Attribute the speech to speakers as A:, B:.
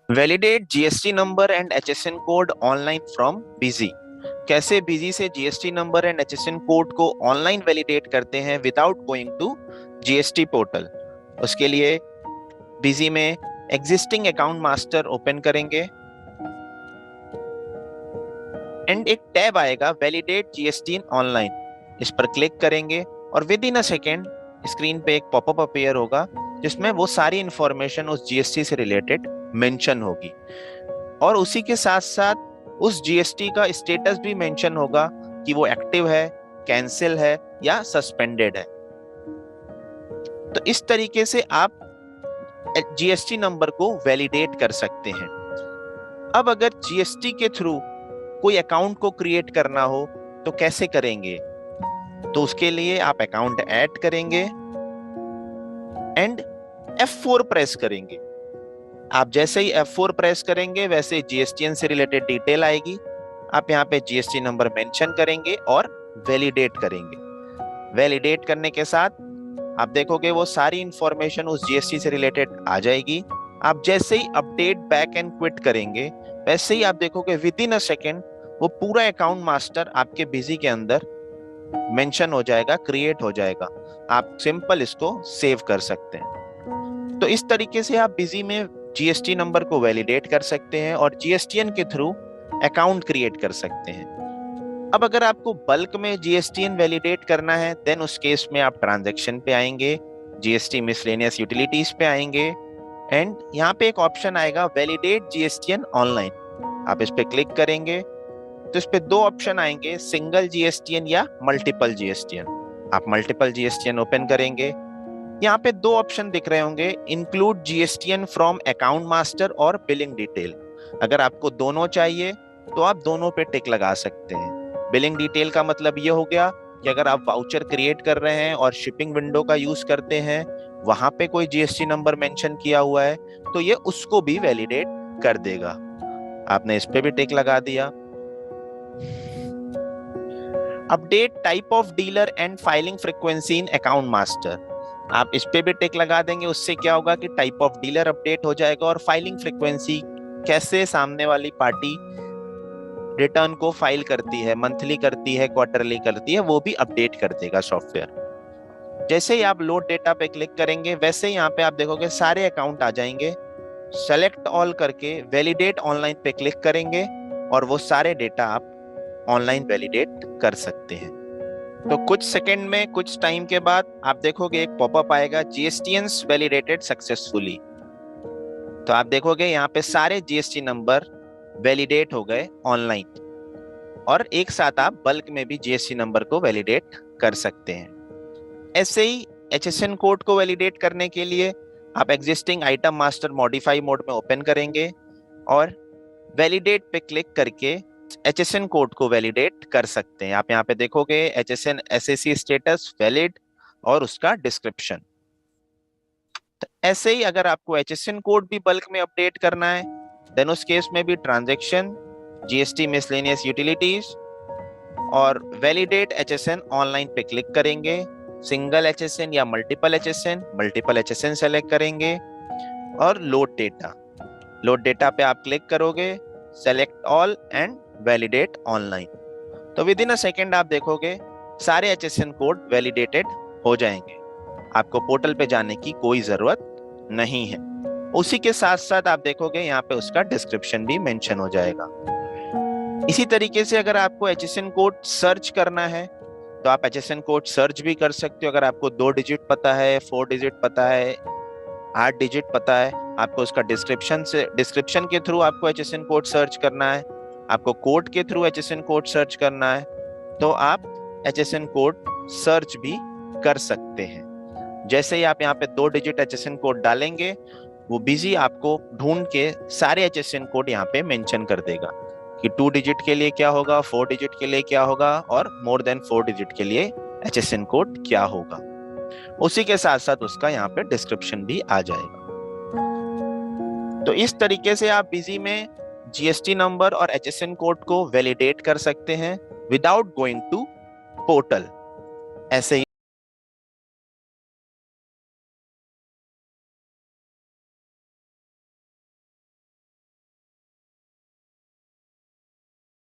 A: Validate GST number and HSN code online from Busy. कैसे Busy से GST number and HSN code को online validate करते हैं without going to GST portal. उसके लिए Busy में एग्जिस्टिंग अकाउंट मास्टर ओपन करेंगे एंड एक टैब आएगा वैलिडेट जीएसटी ऑनलाइन। इस पर क्लिक करेंगे और within a second screen पे एक पॉपअप अपीयर होगा जिसमें वो सारी इंफॉर्मेशन उस जीएसटी से रिलेटेड मेंशन होगी और उसी के साथ साथ उस जीएसटी का स्टेटस भी मेंशन होगा कि वो एक्टिव है, कैंसिल है या सस्पेंडेड है। तो इस तरीके से आप जीएसटी नंबर को वैलिडेट कर सकते हैं। अब अगर जीएसटी के थ्रू कोई अकाउंट को क्रिएट करना हो तो कैसे करेंगे? तो उसके लिए आप अकाउंट ऐड करेंगे एंड F4 प्रेस करेंगे। आप जैसे ही F4 प्रेस करेंगे वैसे जीएसटीएन से रिलेटेड डिटेल आएगी। आप यहाँ पे जीएसटी नंबर मेंशन करेंगे और वैलिडेट करेंगे। वैलिडेट करने के साथ आप देखोगे वो सारी इंफॉर्मेशन उस जीएसटी से रिलेटेड आ जाएगी। आप जैसे ही अपडेट बैक एंड क्विट करेंगे वैसे ही आप देखोगे विद इन अ सेकेंड वो पूरा अकाउंट मास्टर आपके बिजी के अंदर मेंशन हो जाएगा, क्रिएट हो जाएगा। आप सिंपल इसको सेव कर सकते हैं। तो इस तरीके से आप बिजी में जीएसटी नंबर को वैलिडेट कर सकते हैं और जीएसटीएन के थ्रू अकाउंट क्रिएट कर सकते हैं। अब अगर आपको बल्क में जीएसटीएन वैलिडेट करना है देन उस केस में आप ट्रांजैक्शन पे आएंगे, जीएसटी मिसलेनियस यूटिलिटीज पे आएंगे एंड यहाँ पे एक ऑप्शन आएगा वैलिडेट जीएसटीएन ऑनलाइन। आप इस पे क्लिक करेंगे तो इस पे दो ऑप्शन आएंगे, सिंगल जीएसटीएन या मल्टीपल जीएसटीएन। आप मल्टीपल जीएसटीएन ओपन करेंगे। यहाँ पे दो ऑप्शन दिख रहे होंगे, include GSTN from account master और बिलिंग डिटेल। अगर आपको दोनों चाहिए तो आप दोनों पे टिक लगा सकते हैं। बिलिंग डिटेल का मतलब ये हो गया कि अगर आप वाउचर क्रिएट कर रहे हैं और शिपिंग विंडो का यूज करते हैं, वहां पे कोई जीएसटी नंबर मेंशन किया हुआ है तो ये उसको भी वैलिडेट कर देगा। आपने इस पे भी टिक लगा दिया। Update type of dealer and filing frequency in account master. आप इस पे भी टिक लगा देंगे। उससे क्या होगा कि टाइप ऑफ डीलर अपडेट हो जाएगा और फाइलिंग फ्रीक्वेंसी, कैसे सामने वाली पार्टी रिटर्न को फाइल करती है, मंथली करती है, क्वार्टरली करती है, वो भी अपडेट कर देगा सॉफ्टवेयर। जैसे ही आप लोड डेटा पे क्लिक करेंगे वैसे ही यहाँ पे आप देखोगे सारे अकाउंट आ जाएंगे। सेलेक्ट ऑल करके वैलिडेट ऑनलाइन पे क्लिक करेंगे और वो सारे डेटा आप ऑनलाइन वैलिडेट कर सकते हैं। तो कुछ सेकंड में, कुछ टाइम के बाद आप देखोगे एक पॉपअप आएगा, जीएसटीएन्स वैलिडेटेड सक्सेसफुली। तो आप देखोगे यहाँ पे सारे जीएसटी नंबर वैलिडेट हो गए ऑनलाइन और एक साथ आप बल्क में भी जीएसटी नंबर को वैलिडेट कर सकते हैं। ऐसे ही एचएसएन कोड को वैलिडेट करने के लिए आप existing item master modify mode में ओपन करेंगे और वैलिडेट पे क्लिक करके एचएसएन कोड को वैलिडेट कर सकते हैं। आप यहाँ पे देखोगे एचएसएन एसएसी स्टेटस वैलिड और उसका डिस्क्रिप्शन। तो ऐसे ही अगर आपको एचएसएन कोड भी बल्क में अपडेट करना है देन उस केस में भी ट्रांजैक्शन, जीएसटी मिसलेनियस यूटिलिटीज और वैलिडेट एचएसएन ऑनलाइन पे क्लिक करेंगे। सिंगल एचएसएन या मल्टीपल एचएसएन सेलेक्ट करेंगे और लोड डेटा पे आप क्लिक करोगे, select all and validate online. तो विद इन अ सेकेंड आप देखोगे सारे एचएसएन कोड वैलिडेटेड हो जाएंगे। आपको पोर्टल पे जाने की कोई जरूरत नहीं है। उसी के साथ साथ आप देखोगे यहाँ पे उसका डिस्क्रिप्शन भी मेंशन हो जाएगा। इसी तरीके से अगर आपको एचएसएन कोड सर्च करना है तो आप एचएसएन कोड सर्च भी कर सकते हो। अगर आपको 2 डिजिट पता है, 4 डिजिट पता है, 8 डिजिट पता है, आपको उसका डिस्क्रिप्शन के थ्रू आपको एचएसएन कोड सर्च करना है, आपको कोड के थ्रू एचएसएन कोड सर्च करना है, तो आप एचएसएन कोड सर्च भी कर सकते हैं। जैसे ही आप यहाँ पे 2 डिजिट एचएसएन कोड डालेंगे वो बिजी आपको ढूंढ के सारे एचएसएन कोड यहाँ पे मेंशन कर देगा कि 2 डिजिट के लिए क्या होगा, 4 डिजिट के लिए क्या होगा और मोर देन 4 डिजिट के लिए एचएसएन कोड क्या होगा। उसी के साथ साथ उसका यहाँ पे डिस्क्रिप्शन भी आ जाएगा। तो इस तरीके से आप बिजी में जीएसटी नंबर और एचएसएन कोड को वैलिडेट कर सकते हैं विदाउट गोइंग टू पोर्टल। ऐसे ही